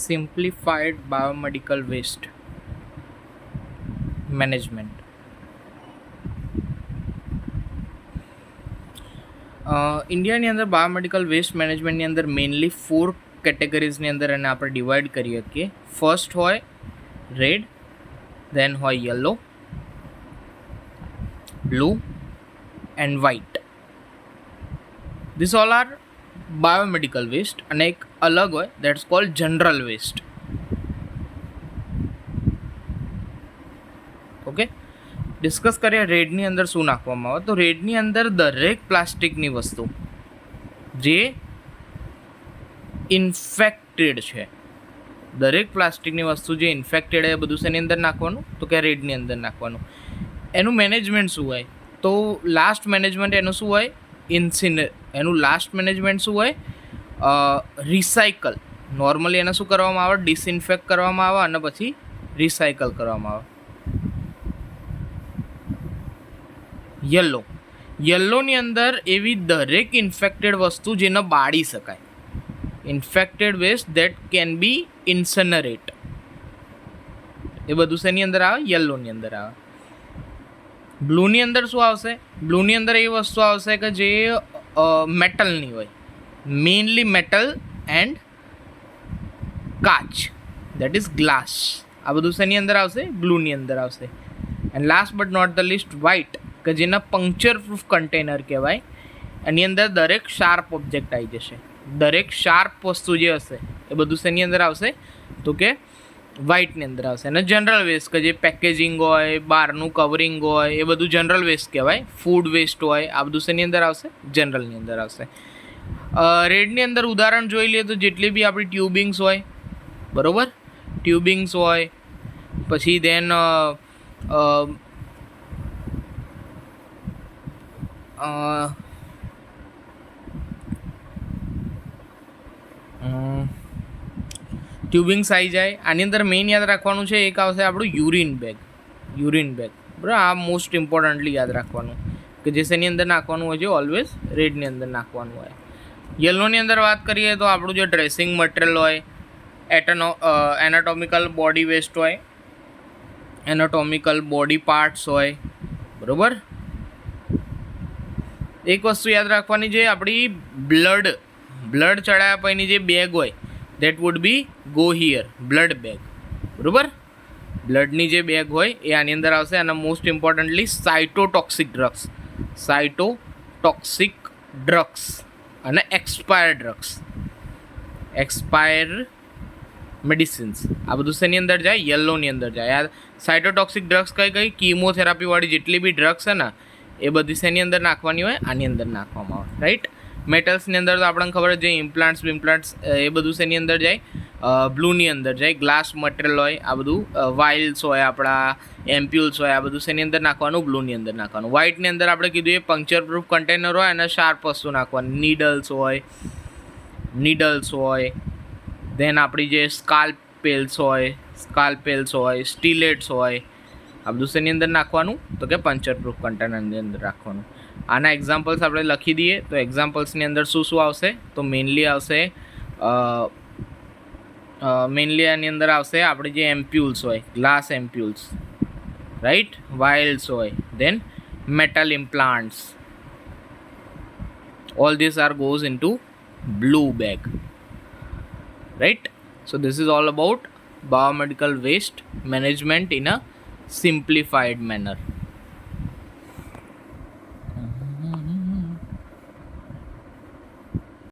simplified biomedical waste management. ઇન્ડિયાની અંદર biomedical waste મેનેજમેન્ટની અંદર મેઇનલી 4 કેટેગરીઝની અંદર એને આપણે ડિવાઈડ કરી શકીએ. ફર્સ્ટ હોય રેડ, દેન હોય yellow, blue and white. This all are biomedical waste. અને એક અલગ હોય that's called general waste. Okay, discuss કરીએ રેડની અંદર શું નાખવામાં આવે. તો રેડની અંદર દરેક પ્લાસ્ટિકની વસ્તુ જે ઇન્ફેક્ટેડ છે, દરેક પ્લાસ્ટિકની વસ્તુ જે ઇન્ફેક્ટેડ છે એ બધું શેની અંદર નાખવાનું, તો કે રેડની અંદર નાખવાનું. એનું મેનેજમેન્ટ શું હોય, તો લાસ્ટ મેનેજમેન્ટ એનું શું હોય, એનું લાસ્ટ મેનેજમેન્ટ શું હોય, રિસાયકલ. નોર્મલી એને શું કરવામાં આવે, ડિસઇન્ફેક્ટ કરવામાં આવે અને પછી રિસાયકલ કરવામાં આવે. યલોની અંદર એવી દરેક ઇન્ફેક્ટેડ વસ્તુ જેને બાળી શકાય, infected waste that can be incinerate, એ બધું શેની અંદર આવે, યલોની અંદર આવે. બ્લૂની અંદર શું આવશે, બ્લૂની અંદર એવી વસ્તુ આવશે કે જે મેટલની હોય, મેઇનલી મેટલ એન્ડ કાચ, દેટ ઇઝ ગ્લાસ. આ બધું શેની અંદર આવશે, બ્લૂની અંદર આવશે. And last but not the least white, કે જેના પંક્ચર પ્રૂફ કન્ટેનર કહેવાય. એની અંદર દરેક શાર્પ ઓબ્જેક્ટ આવી જશે, દરેક શાર્પ વસ્તુ જે હશે એ બધું શેની અંદર આવશે, તો કે વ્હાઇટની અંદર આવશે. અને જનરલ વેસ્ટ કે જે પેકેજિંગ હોય, બહારનું કવરિંગ હોય, એ બધું જનરલ વેસ્ટ કહેવાય. ફૂડ વેસ્ટ હોય, આ બધું શેની અંદર આવશે, જનરલની અંદર આવશે. રેડની અંદર ઉદાહરણ જોઈ લઈએ તો જેટલી બી આપણી ટ્યુબિંગ્સ હોય, બરાબર, ટ્યુબિંગ્સ હોય, પછી દેન ટ્યુબિંગ્સ આવી જાય. આની અંદર મેઇન યાદ રાખવાનું છે, એક આવશે આપણું યુરિન બેગ. બરાબર, આ મોસ્ટ ઇમ્પોર્ટન્ટલી યાદ રાખવાનું કે જે શેની અંદર નાખવાનું હોય છે, ઓલવેઝ રેડની અંદર નાખવાનું હોય. યલોની અંદર વાત કરીએ તો આપણું જે ડ્રેસિંગ મટીરિયલ હોય, એનાટોમિકલ બોડી વેસ્ટ હોય, એનાટોમિકલ બોડી પાર્ટ્સ હોય, બરાબર. એક વસ્તુ યાદ રાખવાની છે, આપણી બ્લડ ચડાયા પછીની જે બેગ હોય that would be go here, blood bag, બરાબર. બ્લડની જે બેગ હોય એ આની અંદર આવશે. અને મોસ્ટ ઇમ્પોર્ટન્ટલી સાઇટોટોક્સિક ડ્રગ્સ અને એક્સપાયર મેડિસિન્સ, આ બધું શેની અંદર જાય, યલોની અંદર જાય. આ સાઇટોટોક્સિક ડ્રગ્સ કઈ કીમોથેરાપીવાળી જેટલી બી ડ્રગ્સ છે ને એ બધી શેની અંદર નાખવાની હોય, આની અંદર નાખવામાં આવે, રાઈટ. મેટલ્સની અંદર તો આપણને ખબર છે, જે ઇમ્પ્લાન્ટ્સ એ બધું શેની અંદર જાય, બ્લૂની અંદર જાય. ગ્લાસ મટીરિયલ હોય, આ બધું વાઇલ્સ હોય, આપણા એમ્પ્યુલ્સ હોય, આ બધું શેની અંદર નાખવાનું, બ્લૂની અંદર નાખવાનું. વ્હાઇટની અંદર આપણે કીધું એ પંક્ચર પ્રૂફ કન્ટેનર હોય અને શાર્પ વસ્તુ નાખવાની, નીડલ્સ હોય, દેન આપણી જે સ્કાલ્પેલ્સ હોય, સ્ટીલેટ્સ હોય, આ બધું શેની અંદર નાખવાનું, તો કે પંક્ચર પ્રૂફ કન્ટેનરની અંદર રાખવાનું. આના એક્ઝામ્પલ્સ આપણે લખી દઈએ તો એક્ઝામ્પલ્સની અંદર શું આવશે, તો મેઇનલી આની અંદર આવશે આપણે જે એમ્પ્યુલ્સ હોય, ગ્લાસ એમ્પ્યુલ્સ, રાઈટ, વાઇલ્સ હોય, દેન metal implants. All these are goes into blue bag, right? So this is all about biomedical waste management in a simplified manner.